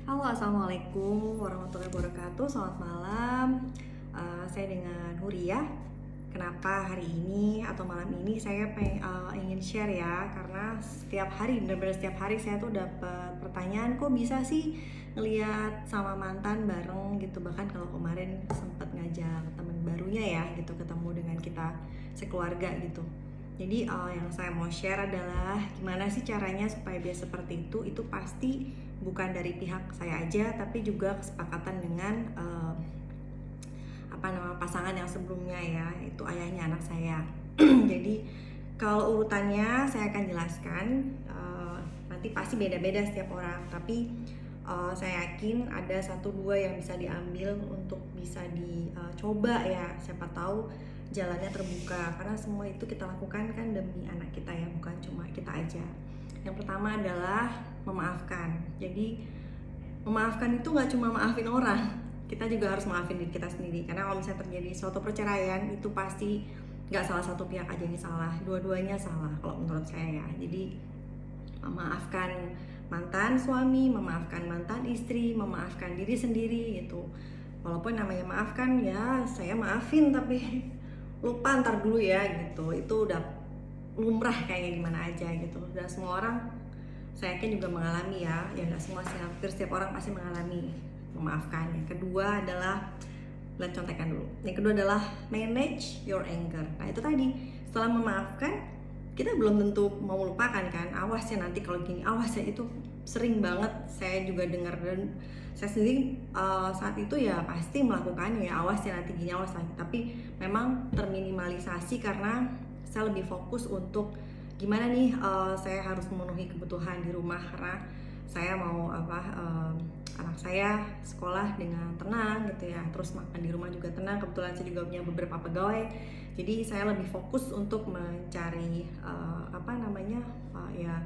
Halo, assalamualaikum warahmatullahi wabarakatuh. Selamat malam. Saya dengan Huria. Kenapa hari ini atau malam ini saya ingin share ya, karena setiap hari, benar-benar setiap hari saya tuh dapat pertanyaan, kok bisa sih ngelihat sama mantan bareng gitu. Bahkan kalau kemarin sempat ngajak teman barunya ya gitu, ketemu dengan kita sekeluarga gitu. Jadi yang saya mau share adalah gimana sih caranya supaya dia seperti itu. Itu pasti bukan dari pihak saya aja, tapi juga kesepakatan dengan pasangan yang sebelumnya ya, itu ayahnya anak saya. Jadi kalau urutannya saya akan jelaskan, nanti pasti beda-beda setiap orang, tapi saya yakin ada satu dua yang bisa diambil untuk bisa dicoba ya, siapa tahu jalannya terbuka, karena semua itu kita lakukan kan demi anak kita ya, bukan cuma kita aja. Yang pertama adalah memaafkan. Jadi memaafkan itu nggak cuma maafin orang, kita juga harus maafin diri kita sendiri. Karena kalau misalnya terjadi suatu perceraian, itu pasti nggak salah satu pihak aja yang salah, dua-duanya salah kalau menurut saya ya. Jadi memaafkan mantan suami, memaafkan mantan istri, memaafkan diri sendiri gitu. Walaupun namanya maafkan ya, saya maafin tapi lupa ntar dulu ya gitu. Itu udah lumrah kayaknya gimana aja gitu. Dan semua orang saya yakin juga mengalami ya nggak semua sih, hampir setiap orang pasti mengalami memaafkan. Yang kedua adalah, lihat contekan dulu. Yang kedua adalah manage your anger. Nah itu tadi, setelah memaafkan kita belum tentu mau melupakan kan. Awas ya nanti kalau gini, awas ya, itu sering banget saya juga dengar, dan saya sendiri saat itu ya pasti melakukannya ya, awas ya nanti gini, awas lagi. Tapi memang terminimalisasi karena saya lebih fokus untuk gimana nih saya harus memenuhi kebutuhan di rumah, karena saya mau anak saya sekolah dengan tenang gitu ya, terus makan di rumah juga tenang. Kebetulan saya juga punya beberapa pegawai, jadi saya lebih fokus untuk mencari ya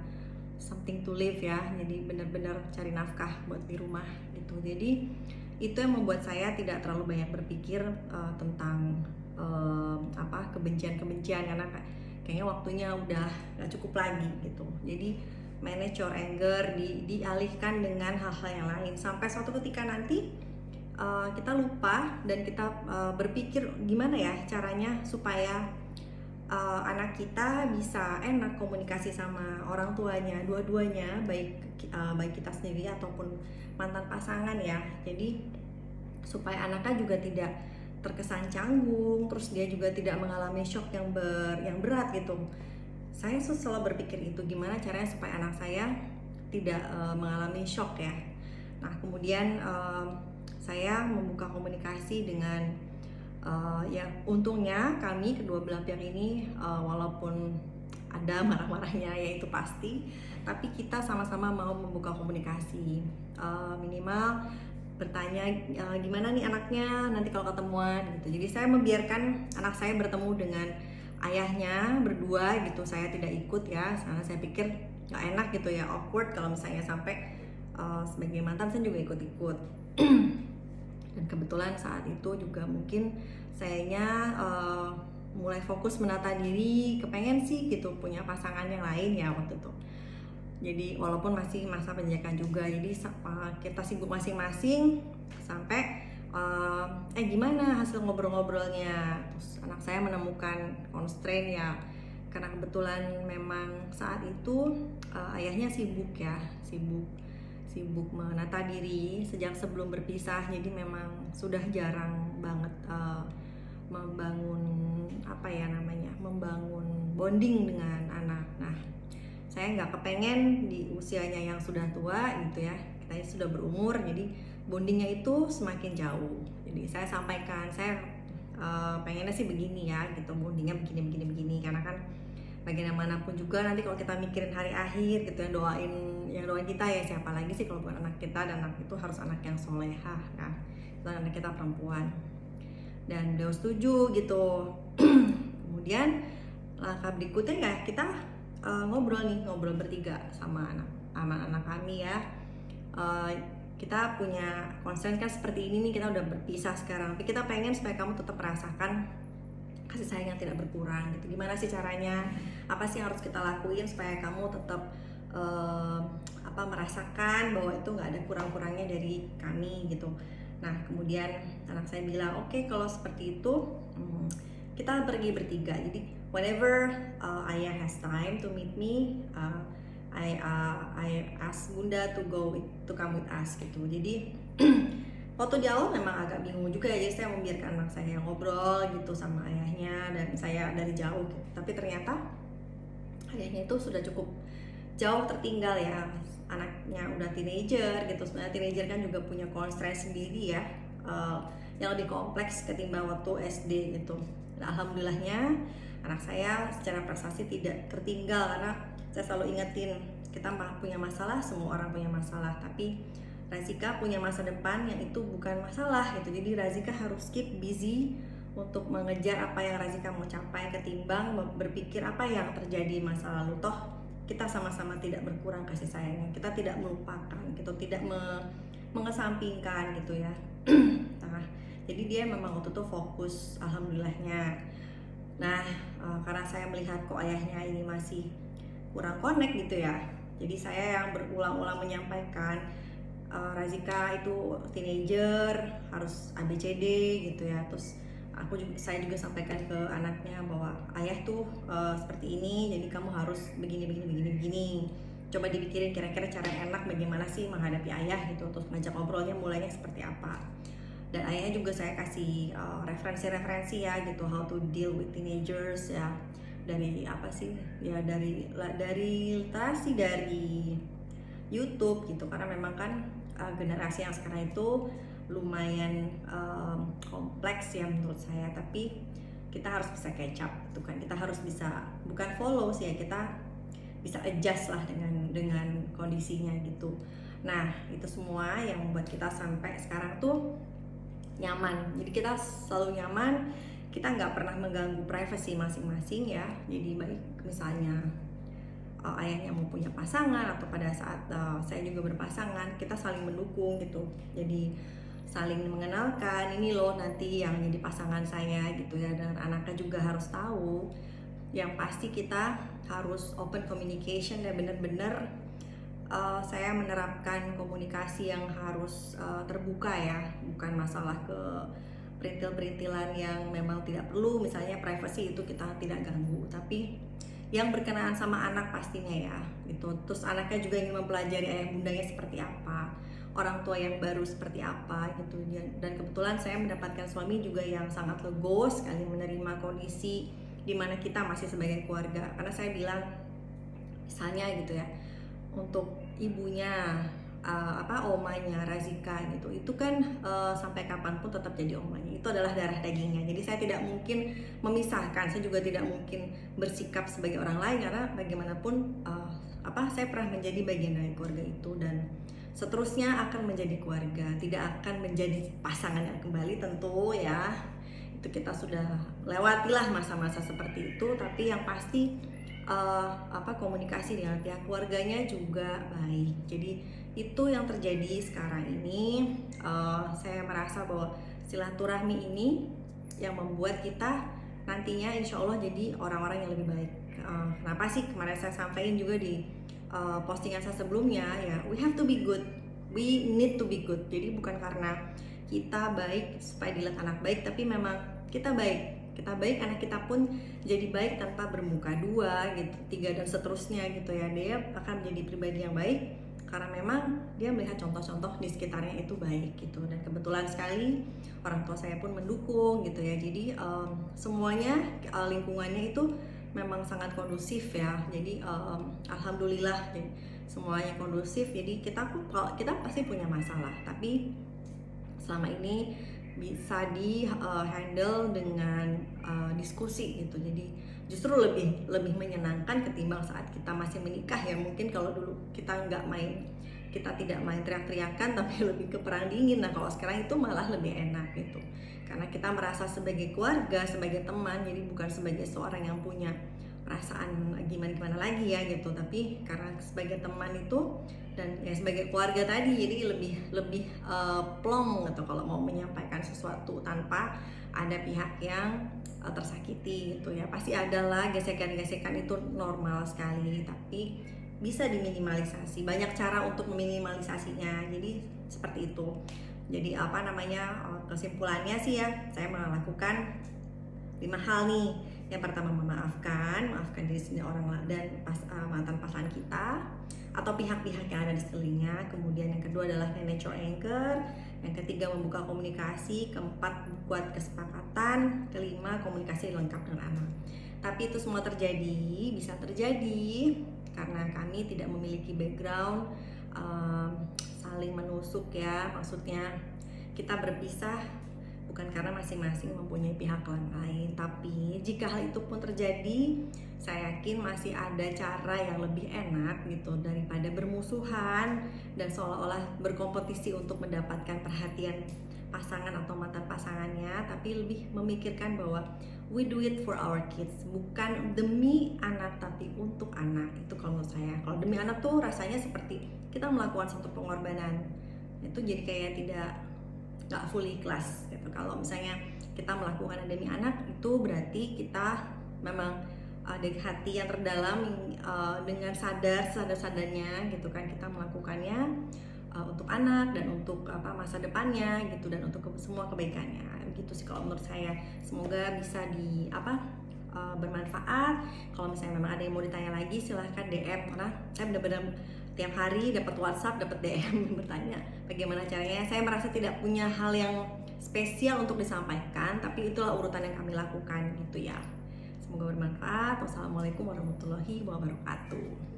something to live ya, jadi benar-benar cari nafkah buat di rumah gitu. Jadi itu yang membuat saya tidak terlalu banyak berpikir tentang kebencian-kebencian, karena kayaknya waktunya udah gak cukup lagi gitu. Jadi manage your anger, dialihkan dengan hal-hal yang lain, sampai suatu ketika nanti kita lupa dan kita berpikir gimana ya caranya supaya anak kita bisa enak komunikasi sama orang tuanya, dua-duanya, baik kita sendiri ataupun mantan pasangan ya. Jadi supaya anaknya juga tidak terkesan canggung, terus dia juga tidak mengalami shock yang berat gitu. Saya selalu berpikir itu, gimana caranya supaya anak saya tidak mengalami shock ya. Nah kemudian saya membuka komunikasi dengan ya untungnya kami kedua belah pihak ini walaupun ada marah-marahnya ya itu pasti, tapi kita sama-sama mau membuka komunikasi, minimal bertanya gimana nih anaknya nanti kalau ketemuan gitu. Jadi saya membiarkan anak saya bertemu dengan ayahnya berdua gitu, saya tidak ikut ya, karena saya pikir nggak enak gitu ya, awkward kalau misalnya sampai sebagai mantan saya juga ikut-ikut. Dan kebetulan saat itu juga mungkin sayanya mulai fokus menata diri, kepengen sih gitu punya pasangan yang lain ya waktu itu. Jadi walaupun masih masa penjajakan juga, jadi kita sibuk masing-masing sampai gimana hasil ngobrol-ngobrolnya. Terus anak saya menemukan constraint ya, karena kebetulan memang saat itu ayahnya sibuk menata diri sejak sebelum berpisah, jadi memang sudah jarang banget membangun bonding dengan anak. Nah saya nggak kepengen di usianya yang sudah tua gitu ya, kita sudah berumur, jadi bondingnya itu semakin jauh. Jadi saya sampaikan, saya pengennya sih begini ya gitu, bondingnya begini, karena kan bagaimanapun juga nanti kalau kita mikirin hari akhir gitu, yang doain kita ya siapa lagi sih kalau bukan anak kita, dan anak itu harus anak yang solehah kan, itu anak kita perempuan. Dan beliau setuju gitu. Kemudian langkah berikutnya ya kita ngobrol bertiga sama anak kami ya. Kita punya concern kan seperti ini nih, kita udah berpisah sekarang, tapi kita pengen supaya kamu tetap merasakan kasih sayang yang tidak berkurang gitu. Gimana sih caranya? Apa sih yang harus kita lakuin supaya kamu tetap merasakan bahwa itu nggak ada kurang-kurangnya dari kami gitu. Nah kemudian anak saya bilang oke, kalau seperti itu kita pergi bertiga. Jadi whenever ayah has time to meet me, I ask Bunda to come with us gitu. Jadi waktu di awal memang agak bingung juga ya, jadi saya membiarkan anak saya ngobrol gitu sama ayahnya dan saya dari jauh gitu. Tapi ternyata ayahnya itu sudah cukup jauh tertinggal ya, anaknya udah teenager gitu. Sebenarnya teenager kan juga punya constraint sendiri ya, yang lebih kompleks ketimbang waktu SD gitu. Nah, alhamdulillahnya anak saya secara prestasi tidak tertinggal, karena saya selalu ingetin kita punya masalah, semua orang punya masalah, tapi Razika punya masa depan yang itu bukan masalah gitu. Jadi Razika harus keep busy untuk mengejar apa yang Razika mau capai, ketimbang berpikir apa yang terjadi masa lalu. Toh kita sama-sama tidak berkurang kasih sayangnya, kita tidak melupakan gitu, tidak mengesampingkan gitu ya. Nah, jadi dia memang waktu itu fokus, alhamdulillahnya. Nah, karena saya melihat kok ayahnya ini masih kurang connect gitu ya, jadi saya yang berulang-ulang menyampaikan, Razika itu teenager harus ABCD gitu ya. Terus saya juga sampaikan ke anaknya bahwa ayah tuh seperti ini, jadi kamu harus begini. Coba dipikirin kira-kira cara yang enak bagaimana sih menghadapi ayah gitu. Terus ngajak ngobrolnya mulainya seperti apa. Dan ayahnya juga saya kasih referensi-referensi ya gitu, how to deal with teenagers ya, dari apa sih ya, dari literasi, dari YouTube gitu. Karena memang kan generasi yang sekarang itu lumayan kompleks ya menurut saya, tapi kita harus bisa catch up gitu kan. Kita harus bisa, bukan follow sih ya, kita bisa adjust lah dengan kondisinya gitu. Nah itu semua yang membuat kita sampai sekarang tuh nyaman. Jadi kita selalu nyaman, kita nggak pernah mengganggu privasi masing-masing ya. Jadi baik misalnya ayahnya mau punya pasangan, atau pada saat saya juga berpasangan, kita saling mendukung gitu. Jadi saling mengenalkan, ini loh nanti yang jadi pasangan saya gitu ya. Dan anaknya juga harus tahu. Yang pasti kita harus open communication dan benar-benar saya menerapkan komunikasi yang harus terbuka ya, bukan masalah ke perintil-perintilan yang memang tidak perlu, misalnya privacy itu kita tidak ganggu, tapi yang berkenaan sama anak pastinya ya gitu. Terus anaknya juga ingin mempelajari ayah bundanya seperti apa, orang tua yang baru seperti apa gitu. Dan kebetulan saya mendapatkan suami juga yang sangat legowo sekali menerima kondisi dimana kita masih sebagai keluarga. Karena saya bilang misalnya gitu ya, untuk ibunya omanya Razika gitu, itu kan sampai kapanpun tetap jadi omanya, itu adalah darah dagingnya. Jadi saya tidak mungkin memisahkan, saya juga tidak mungkin bersikap sebagai orang lain, karena bagaimanapun saya pernah menjadi bagian dari keluarga itu, dan seterusnya akan menjadi keluarga, tidak akan menjadi pasangan yang kembali tentu ya. Itu kita sudah lewatilah masa-masa seperti itu, tapi yang pasti komunikasi dengan pihak keluarganya juga baik. Jadi itu yang terjadi sekarang ini. Saya merasa bahwa silaturahmi ini yang membuat kita nantinya insya Allah jadi orang-orang yang lebih baik. Kenapa sih kemarin saya sampaikan juga di postingan saya sebelumnya ya, we have to be good, we need to be good. Jadi bukan karena kita baik supaya dilihat anak baik, tapi memang kita baik, anak kita pun jadi baik tanpa bermuka dua gitu, tiga dan seterusnya gitu ya. Dia akan menjadi pribadi yang baik karena memang dia melihat contoh-contoh di sekitarnya itu baik gitu. Dan kebetulan sekali orang tua saya pun mendukung gitu ya. Jadi semuanya lingkungannya itu memang sangat kondusif ya. Jadi alhamdulillah, jadi semuanya kondusif. Jadi kita pasti punya masalah, tapi selama ini bisa di handle dengan diskusi gitu. Jadi justru lebih menyenangkan ketimbang saat kita masih menikah ya. Mungkin kalau dulu kita tidak main teriak-teriakan, tapi lebih ke perang dingin. Nah kalau sekarang itu malah lebih enak gitu, karena kita merasa sebagai keluarga, sebagai teman. Jadi bukan sebagai seorang yang punya perasaan gimana lagi ya gitu, tapi karena sebagai teman itu dan ya sebagai keluarga tadi, jadi lebih plong gitu kalau mau menyampaikan sesuatu tanpa ada pihak yang tersakiti gitu ya. Pasti adalah gesekan-gesekan, itu normal sekali, tapi bisa diminimalisasi. Banyak cara untuk meminimalisasinya. Jadi seperti itu. Jadi kesimpulannya sih ya, saya melakukan 5 hal nih. Yang pertama, maafkan diri sendiri, orang lain, dan mantan pasangan kita atau pihak-pihak yang ada di sekelilingnya. Kemudian yang kedua adalah manage your anger. Yang ketiga, membuka komunikasi. Keempat, buat kesepakatan. Kelima, komunikasi lengkap dengan anak. Tapi itu semua bisa terjadi karena kami tidak memiliki background saling menusuk ya. Maksudnya kita berpisah bukan karena masing-masing mempunyai pihak lain, tapi jika hal itu pun terjadi, saya yakin masih ada cara yang lebih enak gitu daripada bermusuhan dan seolah-olah berkompetisi untuk mendapatkan perhatian pasangan atau mantan pasangannya, tapi lebih memikirkan bahwa we do it for our kids, bukan demi anak tapi untuk anak. Itu kalau menurut saya. Kalau demi anak tuh rasanya seperti kita melakukan satu pengorbanan, itu jadi kayak nggak fully ikhlas gitu. Kalau misalnya kita melakukan demi anak, itu berarti kita memang dari hati yang terdalam, dengan sadarnya gitu kan, kita melakukannya untuk anak dan untuk masa depannya gitu, dan untuk semua kebaikannya gitu sih kalau menurut saya. Semoga bisa bermanfaat. Kalau misalnya memang ada yang mau ditanya lagi, silahkan DM, karena saya benar-benar tiap hari dapat WhatsApp, dapat DM bertanya bagaimana caranya. Saya merasa tidak punya hal yang spesial untuk disampaikan, tapi itulah urutan yang kami lakukan gitu ya. Semoga bermanfaat. Wassalamualaikum warahmatullahi wabarakatuh.